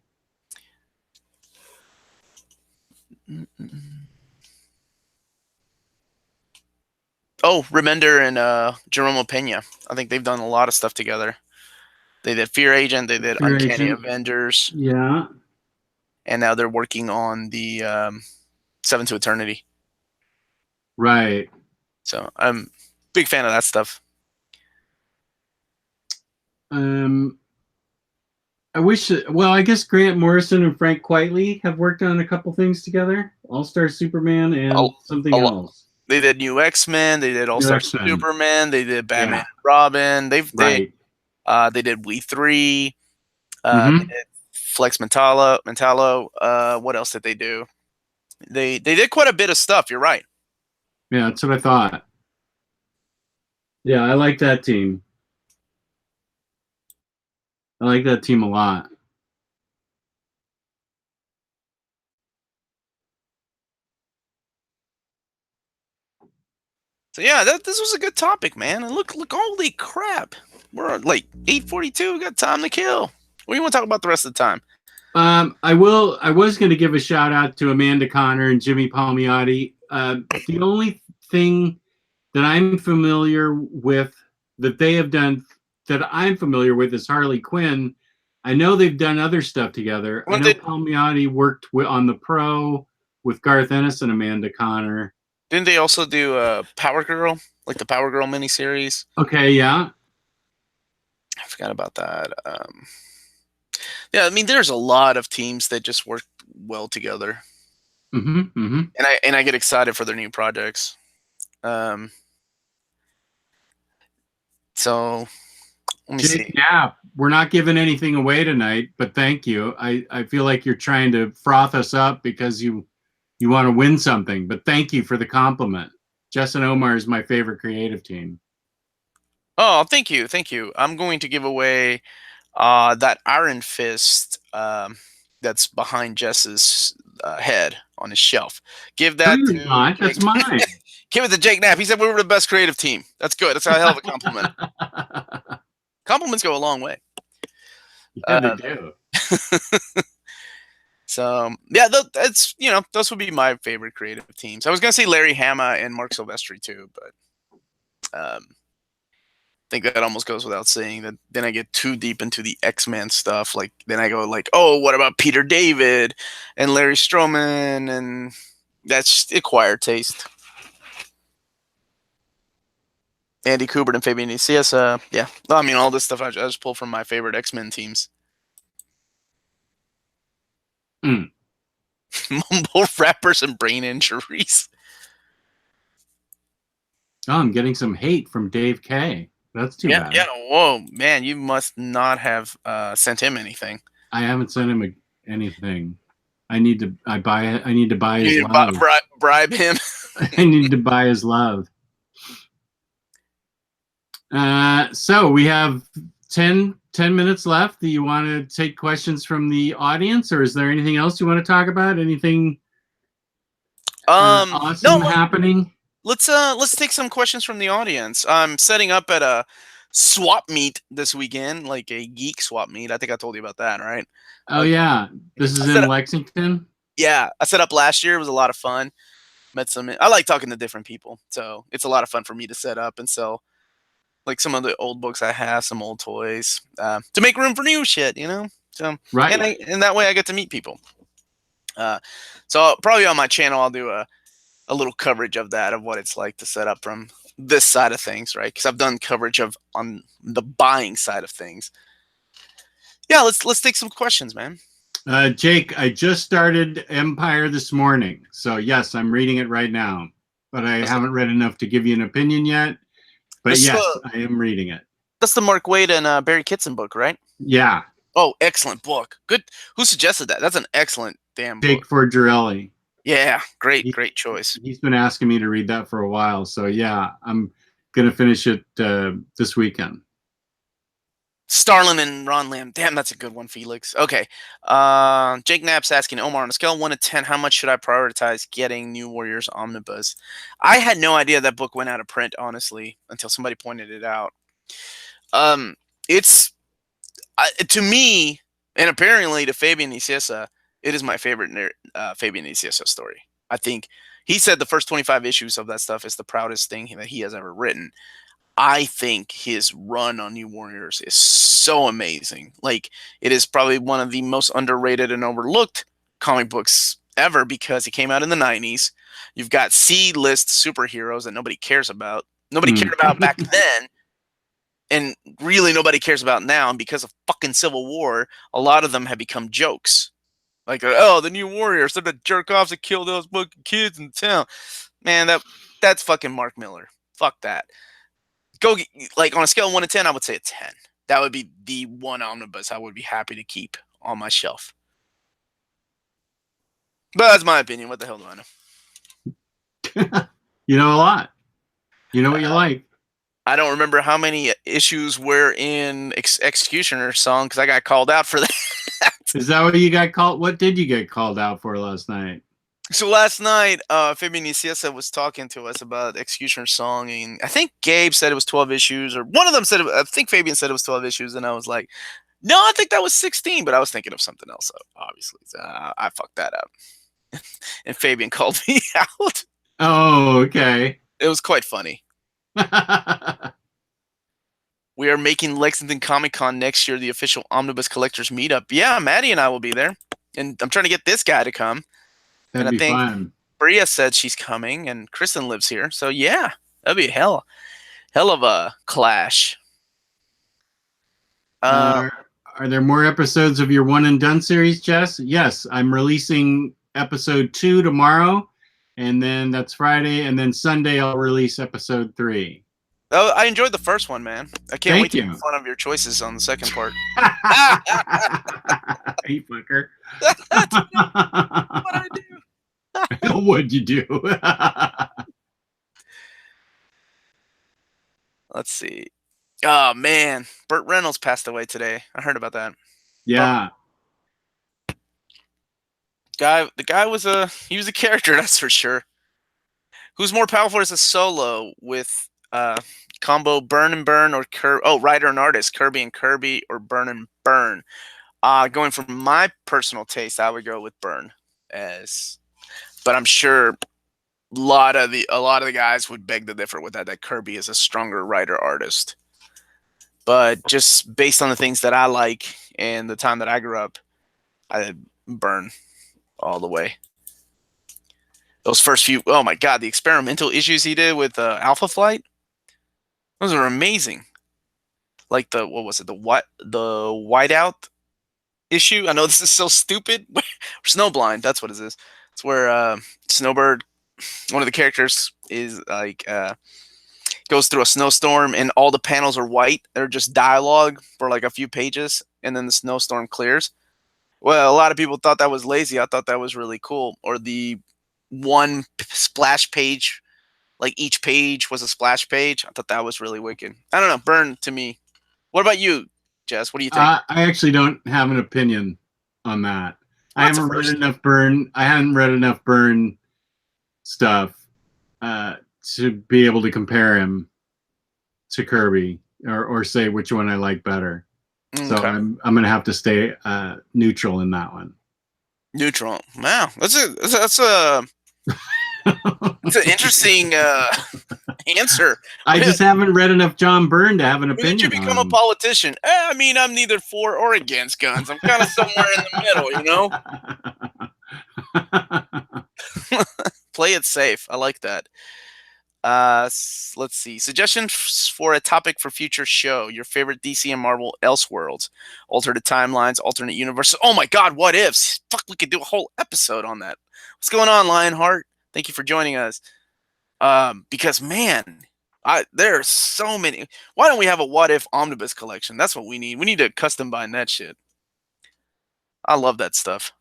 Oh, Remender and Jerome Pena. I think they've done a lot of stuff together. They did Fear Agent. They did Uncanny Avengers. Yeah. And now they're working on the Seven to Eternity. Right. So I'm a big fan of that stuff. I guess Grant Morrison and Frank Quitely have worked on a couple things together. All-Star Superman and something else. They did New X-Men. They did All-Star Superman. They did Batman and Robin. They did We 3. They did Flex Mentallo. What else did they do? They did quite a bit of stuff. You're right. Yeah, that's what I thought. Yeah, I like that team. I like that team a lot. So yeah, this was a good topic, man. And look, holy crap. We're at like 8:42. We got time to kill. What do you want to talk about the rest of the time? I was going to give a shout out to Amanda Connor and Jimmy Palmiotti. The only thing that I'm familiar with that they have done that I'm familiar with is Harley Quinn. I know they've done other stuff together. I know Palmiotti worked on the Pro with Garth Ennis and Amanda Connor. Didn't they also do Power Girl, like the Power Girl miniseries? Okay, yeah. I forgot about that. Yeah, I mean, there's a lot of teams that just work well together. And I get excited for their new projects. So let me see. Yeah, we're not giving anything away tonight, but thank you. I feel like you're trying to froth us up because you you want to win something. But thank you for the compliment. Jess and Omar is my favorite creative team. Oh, thank you, thank you. I'm going to give away that Iron Fist that's behind Jess's head on his shelf. Give that to Not. That's mine. Give it to Jake Knapp. He said we were the best creative team. That's good. That's a hell of a compliment. Compliments go a long way. Yeah, they do. So yeah, that's those would be my favorite creative teams. I was gonna say Larry Hama and Mark Silvestri too, but I think that almost goes without saying. That then I get too deep into the X-Men stuff. Like then I go like, oh, what about Peter David and Larry Stroman, and that's just acquired taste. Andy Kubert and Fabian Nicieza. Yeah, I mean all this stuff I just pulled from my favorite X-Men teams. Mumble rappers and brain injuries. Oh, I'm getting some hate from Dave K. That's too bad. Yeah. Whoa, man, you must not have sent him anything. I haven't sent him anything. I need to buy his love. Bribe him. I need to buy his love. So we have 10 minutes left. Do you want to take questions from the audience, or is there anything else you want to talk about? Anything awesome happening? Let's take some questions from the audience. I'm setting up at a swap meet this weekend, like a geek swap meet. I think I told you about that, right? Oh yeah, this is in Lexington. Yeah, I set up last year. It was a lot of fun. Met some. I like talking to different people, so it's a lot of fun for me to set up and sell. Like some of the old books I have, some old toys, to make room for new shit, So right, and that way I get to meet people. So probably on my channel I'll do a little coverage of that, of what it's like to set up from this side of things, right? Because I've done coverage on the buying side of things. Yeah, let's take some questions, man. Jake, I just started Empire this morning, so yes, I'm reading it right now, but I haven't read enough to give you an opinion yet. But yes, I am reading it. That's the Mark Waid and Barry Kitson book, right? Yeah. Oh, excellent book. Good. Who suggested that? That's an excellent damn book. Jake Forgerelli. Yeah, great choice. He's been asking me to read that for a while, so yeah, I'm gonna finish it this weekend. Starlin and Ron Lamb. Damn, that's a good one, Felix. Okay. Jake Knapp's asking, Omar, on a scale of 1 to 10, how much should I prioritize getting New Warriors Omnibus? I had no idea that book went out of print, honestly, until somebody pointed it out. It's to me, and apparently to Fabian Nicieza, it is my favorite Fabian Nicieza story. I think he said the first 25 issues of that stuff is the proudest thing that he has ever written. I think his run on New Warriors is so amazing. Like, it is probably one of the most underrated and overlooked comic books ever because it came out in the 90s. You've got C-list superheroes that nobody cares about. Nobody cared about back then. And really nobody cares about now. And because of fucking Civil War, a lot of them have become jokes. Like, oh, the New Warriors, they're the jerk-offs that kill those fucking kids in town. Man, that's fucking Mark Miller. Fuck that. Like, on a scale of 1 to 10, I would say a 10. That would be the one omnibus I would be happy to keep on my shelf. But that's my opinion. What the hell do I know? You know a lot. You know what you like. I don't remember how many issues were in Executioner's song because I got called out for that. Is that what you got called? What did you get called out for last night? So last night, Fabian Nicieza was talking to us about Executioner's song, and I think Gabe said it was 12 issues, or one of them said, I think Fabian said it was 12 issues, and I was like, no, I think that was 16, but I was thinking of something else, obviously. So I fucked that up. And Fabian called me out. Oh, okay. It was quite funny. We are making Lexington Comic Con next year the official Omnibus Collectors meetup. Yeah, Maddie and I will be there. And I'm trying to get this guy to come. That'd be fun. Bria said she's coming, and Kristan lives here. So, yeah, that'd be a hell of a clash. Are there more episodes of your One and Done series, Jess? Yes, I'm releasing episode 2 tomorrow, and then that's Friday, and then Sunday I'll release episode 3. Oh, I enjoyed the first one, man. I can't wait to make fun of your choices on the second part. You fucker. That's what I do. What'd you do? Let's see. Oh man, Burt Reynolds passed away today. I heard about that. Yeah. The guy was a character, that's for sure. Who's more powerful as a solo with combo Byrne and Byrne or writer and artist Kirby and Kirby or Byrne and Byrne? Going from my personal taste, I would go with Byrne but I'm sure a lot of the guys would beg to differ with that Kirby is a stronger writer artist. But just based on the things that I like and the time that I grew up, I Byrne all the way. Those first few, oh my god, the experimental issues he did with Alpha Flight, those are amazing. Like the whiteout issue. I know this is so stupid. Snowblind, that's what it is. It's where Snowbird, one of the characters, is like goes through a snowstorm and all the panels are white. They're just dialogue for like a few pages, and then the snowstorm clears. Well, a lot of people thought that was lazy. I thought that was really cool. Or the one splash page, like each page was a splash page. I thought that was really wicked. I don't know, Byrne to me. What about you, Jess? What do you think? I actually don't have an opinion on that. I haven't read enough Byrne. I haven't read enough Byrne stuff to be able to compare him to Kirby or say which one I like better. Okay. So I'm gonna have to stay neutral in that one. Neutral. Wow, that's an interesting answer. I just haven't read enough John Byrne to have an opinion. When did you become a politician? I mean, I'm neither for or against guns. I'm kind of somewhere in the middle, you know? Play it safe. I like that. Let's see. Suggestions for a topic for future show. Your favorite DC and Marvel Elseworlds. Alternate timelines, alternate universes. Oh my god, what ifs? Fuck, we could do a whole episode on that. What's going on, Lionheart? Thank you for joining us. Because man, there are so many. Why don't we have a what if omnibus collection? That's what we need. We need to custom bind that shit. I love that stuff.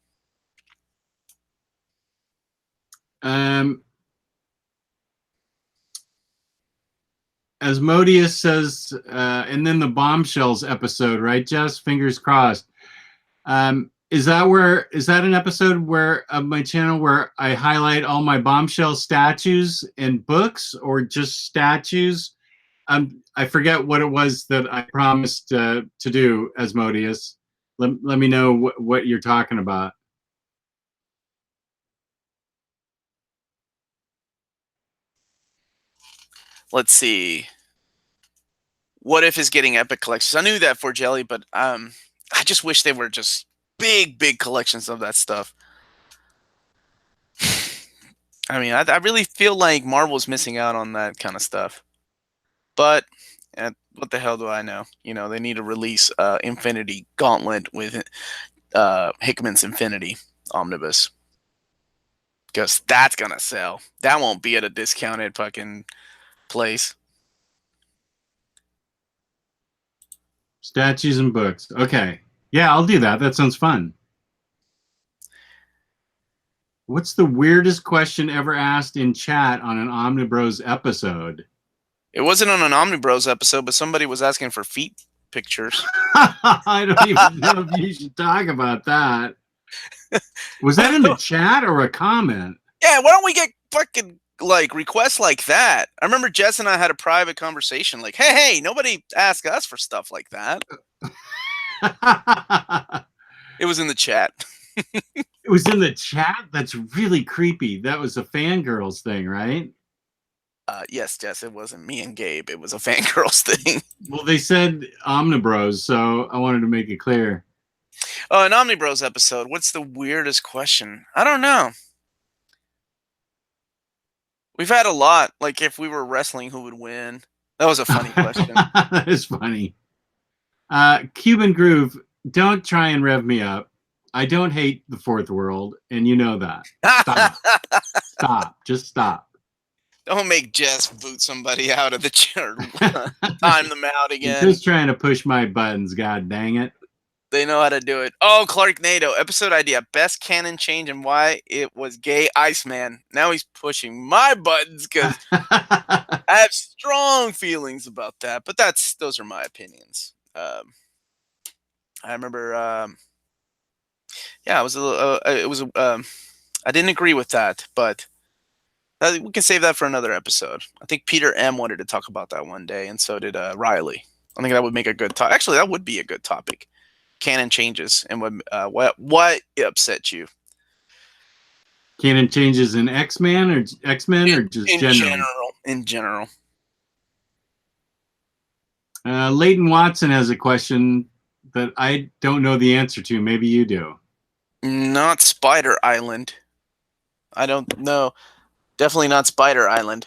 Asmodeus says, and then the bombshells episode, right, Jess? Fingers crossed. Is that an episode where of my channel where I highlight all my bombshell statues and books, or just statues? I forget what it was that I promised to do, Asmodeus. Let me know what you're talking about. Let's see. What if is getting epic collections? I knew that for Jelly, but I just wish they were just big collections of that stuff. I mean, I really feel like Marvel's missing out on that kind of stuff. But what the hell do I know? You know, they need to release Infinity Gauntlet with Hickman's Infinity Omnibus. Because that's going to sell. That won't be at a discounted fucking place. Statues and books. Okay. Yeah, I'll do that. That sounds fun. What's the weirdest question ever asked in chat on an OmniBros episode? It wasn't on an OmniBros episode, but somebody was asking for feet pictures. I don't even know if you should talk about that. Was that in the chat or a comment? Yeah, why don't we get fucking like requests like that? I remember Jess and I had a private conversation like, hey, nobody ask us for stuff like that. It was in the chat. It was in the chat? That's really creepy. That was a Fangirlz thing, right? Yes, Jess, it wasn't me and Gabe. It was a Fangirlz thing. Well, they said OmniBros, so I wanted to make it clear. Oh, an OmniBros episode. What's the weirdest question? I don't know. We've had a lot. Like, if we were wrestling, who would win? That was a funny question. That is funny. Cuban Groove, don't try and rev me up. I don't hate the fourth world, and you know that. Stop. Stop. Just stop. Don't make Jess boot somebody out of the chair. Time them out again. You're just trying to push my buttons, god dang it. They know how to do it. Oh, Clark Nato, episode idea. Best canon change and why it was gay Iceman. Now he's pushing my buttons because I have strong feelings about that. But those are my opinions. I remember, yeah, it was a little, I didn't agree with that, but we can save that for another episode. I think Peter M wanted to talk about that one day, and so did Ryley. I think that would make a good topic. Actually, that would be a good topic. Canon changes and what upset you? Canon changes in X-Men or X-Men or just generally? In general. Leighton Watson has a question that I don't know the answer to. Maybe you do. Not Spider Island. I don't know. Definitely not Spider Island.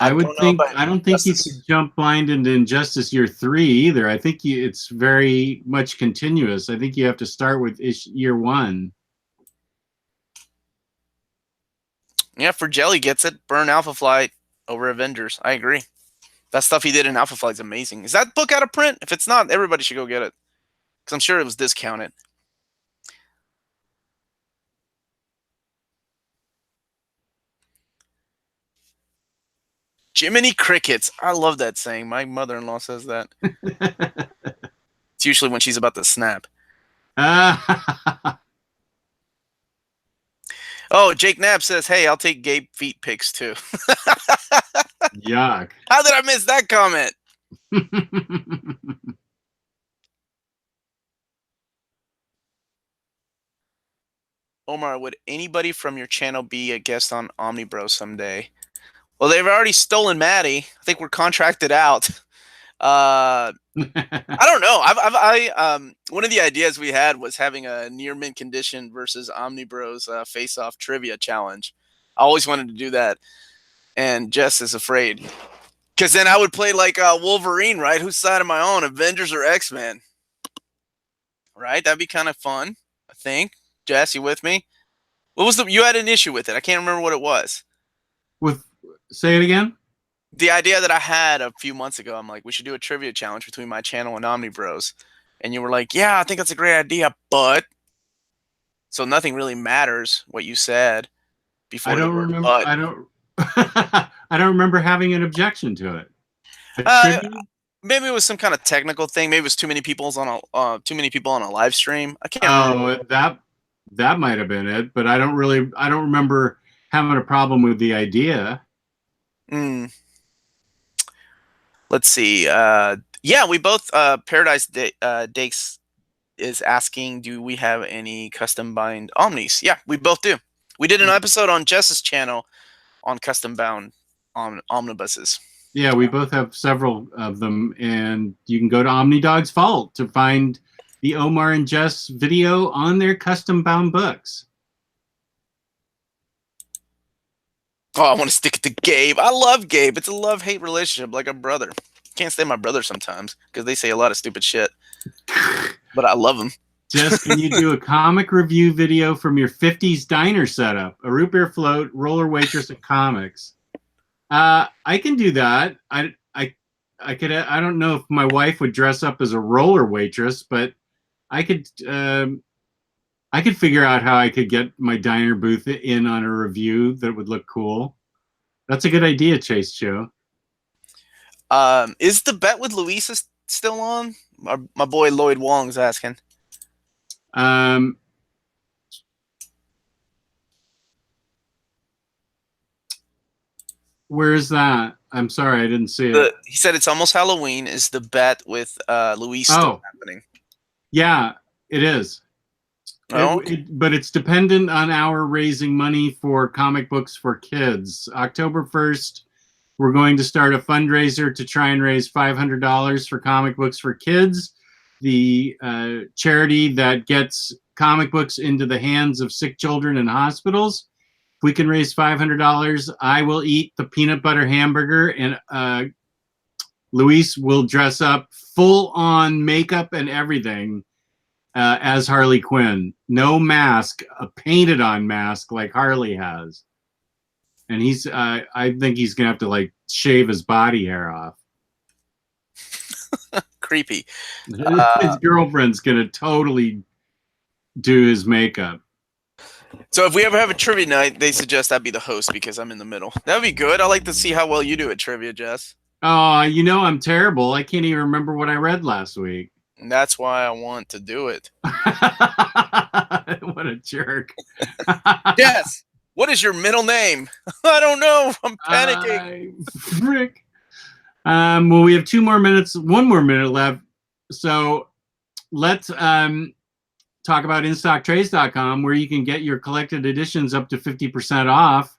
I don't think you could jump blind into Injustice Year 3 either. I think it's very much continuous. I think you have to start with Year 1. Yeah, for Jelly gets it. Byrne Alpha Flight over Avengers. I agree. That stuff he did in Alpha Flight is amazing. Is that book out of print? If it's not, everybody should go get it. Because I'm sure it was discounted. Jiminy Crickets. I love that saying. My mother-in-law says that. It's usually when she's about to snap. Oh, Jake Knapp says, hey, I'll take Gabe feet pics too. Yuck. How did I miss that comment? Omar, would anybody from your channel be a guest on OmniBros someday? Well, they've already stolen Maddie. I think we're contracted out. I don't know. One of the ideas we had was having a near mint condition versus OmniBros face-off trivia challenge. I always wanted to do that, and Jess is afraid because then I would play like Wolverine, right? Whose side am I on, Avengers or X-Men? Right? That'd be kind of fun. I think. Jess, you with me? What was you had an issue with it? I can't remember what it was. Say it again. The idea that I had a few months ago, I'm like, we should do a trivia challenge between my channel and OmniBros. And you were like, yeah, I think that's a great idea, but... So nothing really matters what you said before. I don't remember. I don't remember having an objection to it. Maybe it was some kind of technical thing. Maybe it was too many people on a live stream. I can't remember. That might have been it, but I don't remember having a problem with the idea. Let's see. Yeah, we both Paradise Dakes is asking, do we have any custom bind Omnis? Yeah, we both do. We did an episode on Jess's channel on custom bound omnibuses. Yeah, we both have several of them, and you can go to Omnidog's Vault to find the Omar and Jess video on their custom bound books. Oh, I want to stick it to Gabe. I love Gabe. It's a love-hate relationship, like a brother. Can't stand my brother sometimes because they say a lot of stupid shit. But I love them. Jess, can you do a comic review video from your 50s diner setup? A root beer float, roller waitress, and comics. I can do that. I could. I don't know if my wife would dress up as a roller waitress, but I could figure out how I could get my diner booth in on a review that would look cool. That's a good idea, Chase Joe. Is the bet with Louisa still on? My boy Lloyd Wong's asking. Where's that? I'm sorry, I didn't see it. He said it's almost Halloween. Is the bet with Louise still happening? Yeah, it is. But it's dependent on our raising money for comic books for kids. October 1st, we're going to start a fundraiser to try and raise $500 for comic books for kids. The charity that gets comic books into the hands of sick children in hospitals. If we can raise $500, I will eat the peanut butter hamburger, and Luis will dress up full-on makeup and everything as Harley Quinn. No mask, a painted-on mask like Harley has. And I think he's going to have to, like, shave his body hair off. creepy. His girlfriend's gonna totally do his makeup. So if we ever have a trivia night, they suggest I be the host because I'm in the middle. That would be good. I like to see how well you do at trivia, Jess. Oh, you know I'm terrible. I can't even remember what I read last week. And that's why I want to do it. What a jerk. Yes. What is your middle name? I don't know. I'm panicking. Frick. Well, we have 2 more minutes, 1 more minute left. So let's talk about InStockTrades.com, where you can get your collected editions up to 50% off.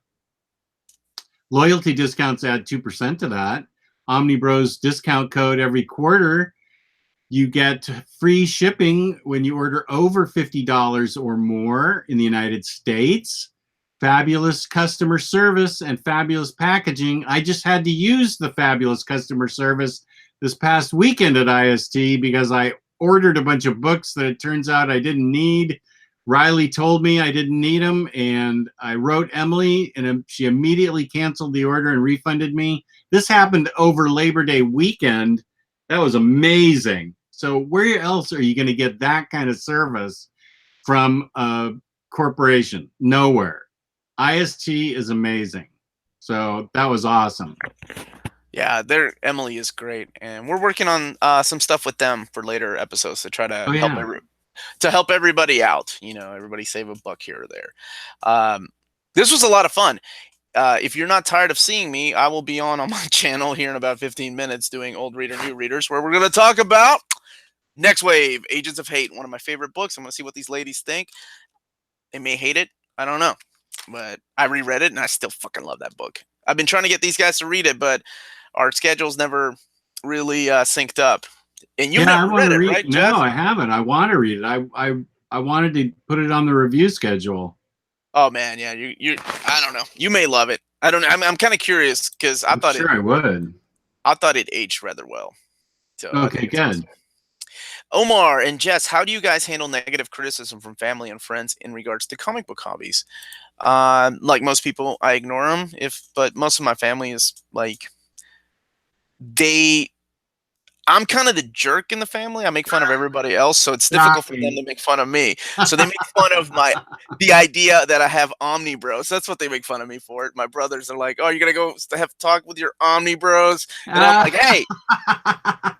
Loyalty discounts add 2% to that. OmniBros discount code every quarter. You get free shipping when you order over $50 or more in the United States. Fabulous customer service and fabulous packaging. I just had to use the fabulous customer service this past weekend at IST because I ordered a bunch of books that it turns out I didn't need. Ryley told me I didn't need them, and I wrote Emily, and she immediately canceled the order and refunded me. This happened over Labor Day weekend. That was amazing. So where else are you going to get that kind of service from a corporation? Nowhere. IST is amazing. So that was awesome. Yeah, Emily is great, and we're working on some stuff with them for later episodes to try to help everybody out. You know, everybody save a buck here or there. This was a lot of fun. If you're not tired of seeing me, I will be on my channel here in about 15 minutes doing Old Reader, New Readers, where we're going to talk about Next Wave, Agents of Hate, one of my favorite books. I'm going to see what these ladies think. They may hate it. I don't know. But I reread it, and I still fucking love that book. I've been trying to get these guys to read it, but our schedules never really synced up. And you've never read it, right, No, Jeph? I haven't. I want to read it. I wanted to put it on the review schedule. Oh man, yeah, you. I don't know. You may love it. I don't know. I'm kind of curious because I thought I would. I thought it aged rather well. So okay, good. Awesome. Omar and Jess, how do you guys handle negative criticism from family and friends in regards to comic book hobbies? Like most people, I ignore them. But most of my family is like I'm kind of the jerk in the family. I make fun of everybody else, so it's difficult for them to make fun of me. So they make fun of the idea that I have OmniBros. That's what they make fun of me for. My brothers are like, "Oh, you're gonna go have to talk with your OmniBros," and I'm like, "Hey,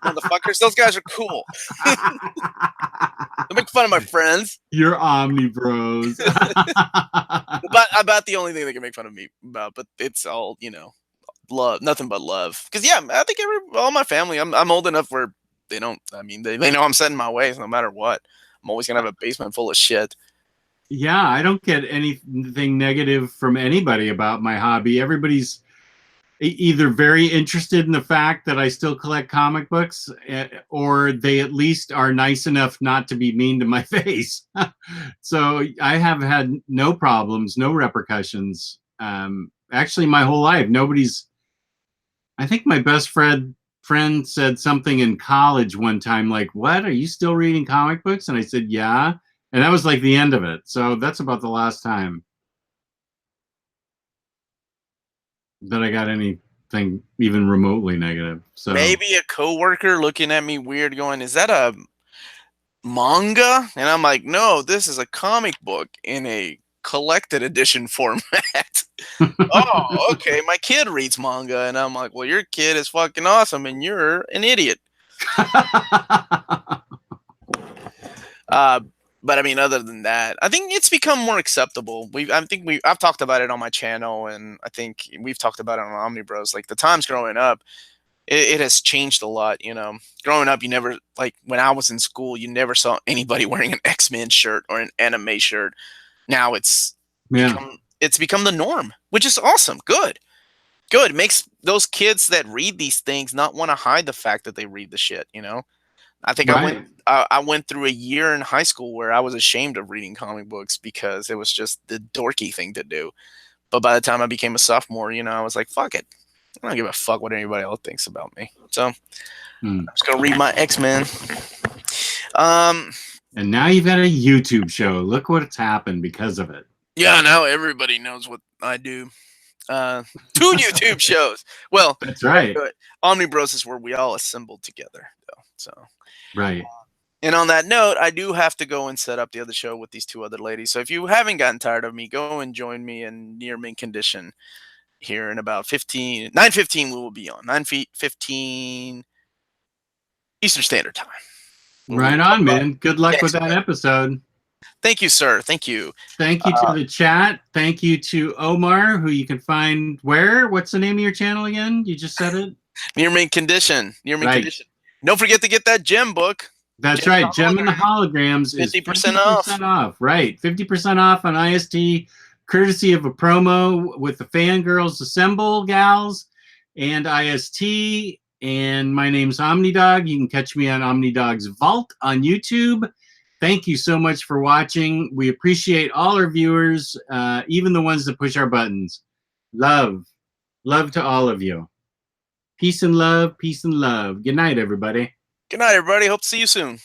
motherfuckers, those guys are cool." They make fun of my friends. Your OmniBros. But about the only thing they can make fun of me about. But it's all, love, nothing but love. Because yeah, I think all my family, I'm old enough where they don't. I mean, they know I'm set in my ways no matter what. I'm always gonna have a basement full of shit. Yeah, I don't get anything negative from anybody about my hobby. Everybody's either very interested in the fact that I still collect comic books, or they at least are nice enough not to be mean to my face. So I have had no problems, no repercussions. Actually, my whole life, I think my best friend said something in college one time, like, "What? Are you still reading comic books?" And I said, "Yeah." And that was like the end of it. So that's about the last time that I got anything even remotely negative. So maybe a coworker looking at me weird going, "Is that a manga?" And I'm like, "No, this is a comic book in a collected edition format." Oh, okay. My kid reads manga, and I'm like, "Well, your kid is fucking awesome, and you're an idiot." But I mean, other than that, I think it's become more acceptable. I've talked about it on my channel, and I think we've talked about it on OmniBros. Like the times growing up, it has changed a lot. Growing up, you never, like when I was in school, you never saw anybody wearing an X-Men shirt or an anime shirt. Now it's become the norm, which is awesome. Good. It makes those kids that read these things not want to hide the fact that they read the shit. I think right. I went through a year in high school where I was ashamed of reading comic books because it was just the dorky thing to do. But by the time I became a sophomore, I was like, fuck it. I don't give a fuck what anybody else thinks about me. So I'm just going to read my X-Men. And now you've got a YouTube show. Look what's happened because of it. Yeah, now everybody knows what I do. Two YouTube shows. Well, That's right. OmniBros is where we all assembled together, though. So Right. And on that note, I do have to go and set up the other show with these two other ladies. So if you haven't gotten tired of me, go and join me in near mint condition here in about 9:15 we will be on. 9:15 Eastern Standard Time. Right on, man. Good luck with that episode. Thank you, sir. Thank you. Thank you to the chat. Thank you to Omar, who you can find where? What's the name of your channel again? You just said it? Near mint condition. Near mint condition. Don't forget to get that gem book. That's right. Gem and the Holograms is 50% off. Right. 50% off on IST, courtesy of a promo with the Fangirlz Assemble gals and IST. And my name's Omnidog. You can catch me on Omnidog's Vault on YouTube. Thank you so much for watching. We appreciate all our viewers, even the ones that push our buttons. Love. Love to all of you. Peace and love. Peace and love. Good night, everybody. Good night, everybody. Hope to see you soon.